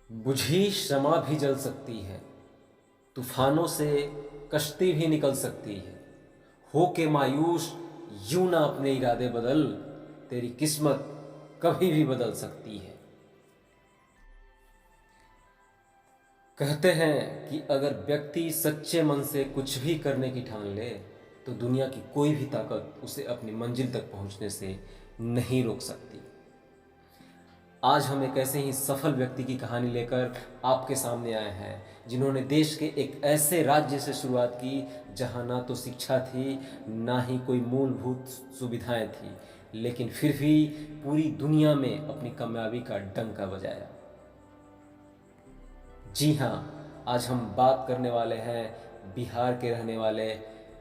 बुझी शमा भी जल सकती है, तूफानों से कश्ती भी निकल सकती है। हो के मायूस यूं ना अपने इरादे बदल, तेरी किस्मत कभी भी बदल सकती है। कहते हैं कि अगर व्यक्ति सच्चे मन से कुछ भी करने की ठान ले तो दुनिया की कोई भी ताकत उसे अपनी मंजिल तक पहुंचने से नहीं रोक सकती। आज हम एक ऐसे ही सफल व्यक्ति की कहानी लेकर आपके सामने आए हैं जिन्होंने देश के एक ऐसे राज्य से शुरुआत की जहां ना तो शिक्षा थी, ना ही कोई मूलभूत सुविधाएं थी, लेकिन फिर भी पूरी दुनिया में अपनी कामयाबी का डंका बजाया। जी हाँ, आज हम बात करने वाले हैं बिहार के रहने वाले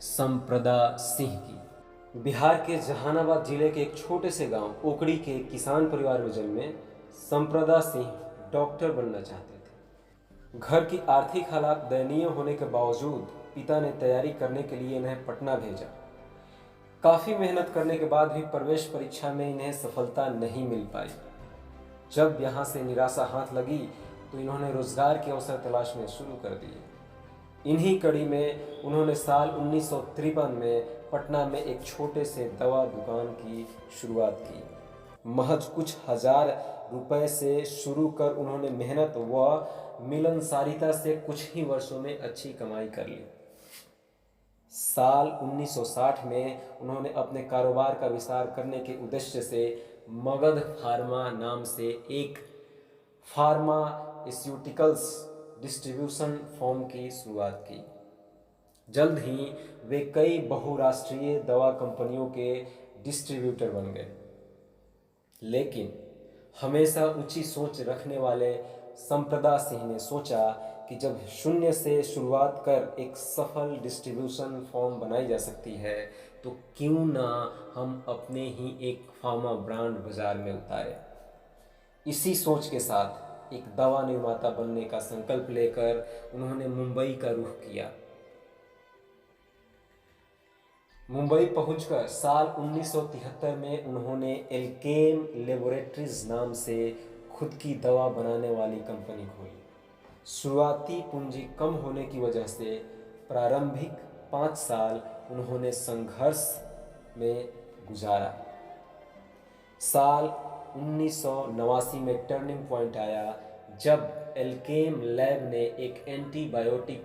संप्रदा सिंह की। बिहार के जहानाबाद जिले के एक छोटे से गांव ओकड़ी के किसान परिवार में जन्मे संप्रदा सिंह डॉक्टर बनना चाहते थे। घर की आर्थिक हालात दयनीय होने के बावजूद पिता ने तैयारी करने के लिए इन्हें पटना भेजा। काफ़ी मेहनत करने के बाद भी प्रवेश परीक्षा में इन्हें सफलता नहीं मिल पाई। जब यहाँ से निराशा हाथ लगी तो इन्होंने रोजगार के अवसर तलाशने शुरू कर दिए। इन्हीं कड़ी में उन्होंने साल 1953 में पटना में एक छोटे से दवा दुकान की शुरुआत की। महज कुछ हजार रुपए से शुरू कर उन्होंने मेहनत व मिलनसारिता से कुछ ही वर्षों में अच्छी कमाई कर ली। साल 1960 में उन्होंने अपने कारोबार का विस्तार करने के उद्देश्य से मगध फार्मा नाम से एक फार्मास्यूटिकल्स डिस्ट्रीब्यूशन फर्म की शुरुआत की। जल्द ही वे कई बहुराष्ट्रीय दवा कंपनियों के डिस्ट्रीब्यूटर बन गए। लेकिन हमेशा ऊंची सोच रखने वाले संप्रदा सिंह ने सोचा कि जब शून्य से शुरुआत कर एक सफल डिस्ट्रीब्यूशन फर्म बनाई जा सकती है तो क्यों ना हम अपने ही एक फार्मा ब्रांड बाजार में उतारें। इसी सोच के साथ एक दवा निर्माता बनने का संकल्प लेकर उन्होंने मुंबई का रुख किया। मुंबई पहुंचकर साल 1973 में उन्होंने एल्केम लेबोरेटरीज नाम से खुद की दवा बनाने वाली कंपनी खोली। शुरुआती पूंजी कम होने की वजह से प्रारंभिक 5 साल उन्होंने संघर्ष में गुजारा। साल 1989 में टर्निंग पॉइंट आया जब एल्केम लैब ने एक एंटीबायोटिक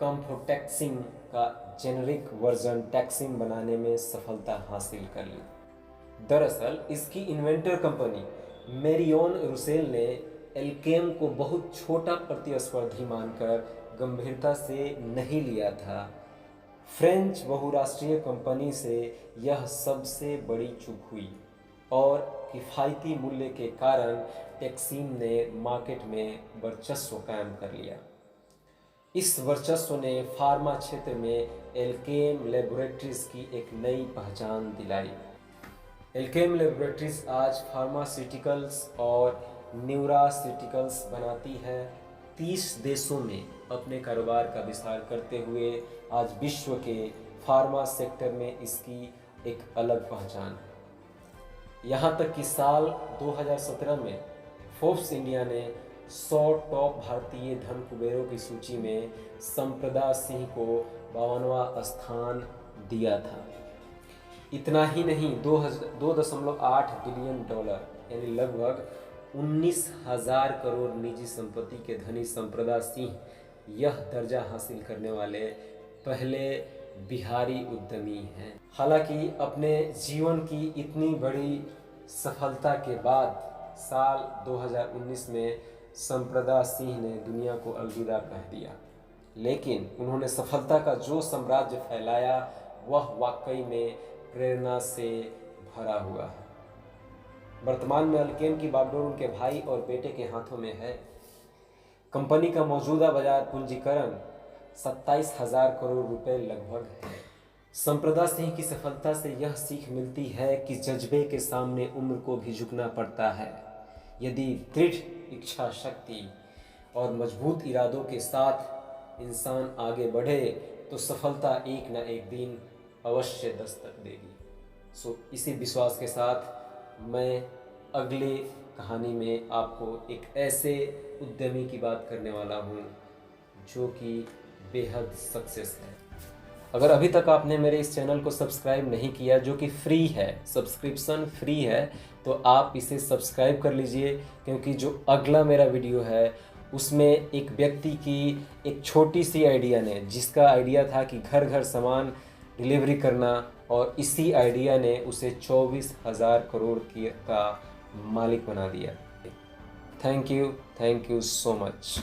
कंफोटेक्सिन का जेनरिक वर्जन टैक्सिन बनाने में सफलता हासिल कर ली। दरअसल इसकी इन्वेंटर कंपनी मेरियोन रुसेल ने एल्केम को बहुत छोटा प्रतिस्पर्धी मानकर गंभीरता से नहीं लिया था। फ्रेंच बहुराष्ट्रीय कंपनी से यह सबसे बड़ी चूक हुई और किफ़ायती मूल्य के कारण टैक्सिन ने मार्केट में वर्चस्व कायम कर लिया। इस वर्चस्व ने फार्मा क्षेत्र में एल्केम लेबोरेटरीज की एक नई पहचान दिलाई। एल्केम लेबोरेटरीज आज फार्मास्यूटिकल्स और न्यूरास्यूटिकल्स बनाती है। 30 देशों में अपने कारोबार का विस्तार करते हुए आज विश्व के फार्मा सेक्टर में इसकी एक अलग पहचान है। यहाँ तक कि साल 2017 में फोर्ब्स इंडिया ने 100 टॉप भारतीय धन कुबेरों की सूची में संप्रदा सिंह को 52वां स्थान दिया था। इतना ही नहीं, 2.8 बिलियन डॉलर यानी लगभग 19,000 करोड़ निजी संपत्ति के धनी संप्रदा सिंह यह दर्जा हासिल करने वाले पहले बिहारी उद्यमी हैं। हालांकि अपने जीवन की इतनी बड़ी सफलता के बाद साल 2019 में संप्रदा सिंह ने दुनिया को अलविदा कह दिया, लेकिन उन्होंने सफलता का जो साम्राज्य फैलाया वह वाकई में प्रेरणा से भरा हुआ है। वर्तमान में एल्केम की बागडोर उनके भाई और बेटे के हाथों में है। कंपनी का मौजूदा बाजार पूंजीकरण 27,000 करोड़ रुपए लगभग है। संप्रदा सिंह की सफलता से यह सीख मिलती है कि जज्बे के सामने उम्र को भी झुकना पड़ता है। यदि दृढ़ इच्छा शक्ति और मजबूत इरादों के साथ इंसान आगे बढ़े तो सफलता एक न एक दिन अवश्य दस्तक देगी। इसी विश्वास के साथ मैं अगले कहानी में आपको एक ऐसे उद्यमी की बात करने वाला हूँ जो कि बेहद सक्सेस है। अगर अभी तक आपने मेरे इस चैनल को सब्सक्राइब नहीं किया, जो कि फ्री है, सब्सक्रिप्शन फ्री है, तो आप इसे सब्सक्राइब कर लीजिए, क्योंकि जो अगला मेरा वीडियो है उसमें एक व्यक्ति की एक छोटी सी आइडिया ने, जिसका आइडिया था कि घर घर सामान डिलीवरी करना, और इसी आइडिया ने उसे 24,000 करोड़ का मालिक बना दिया। Thank you so much.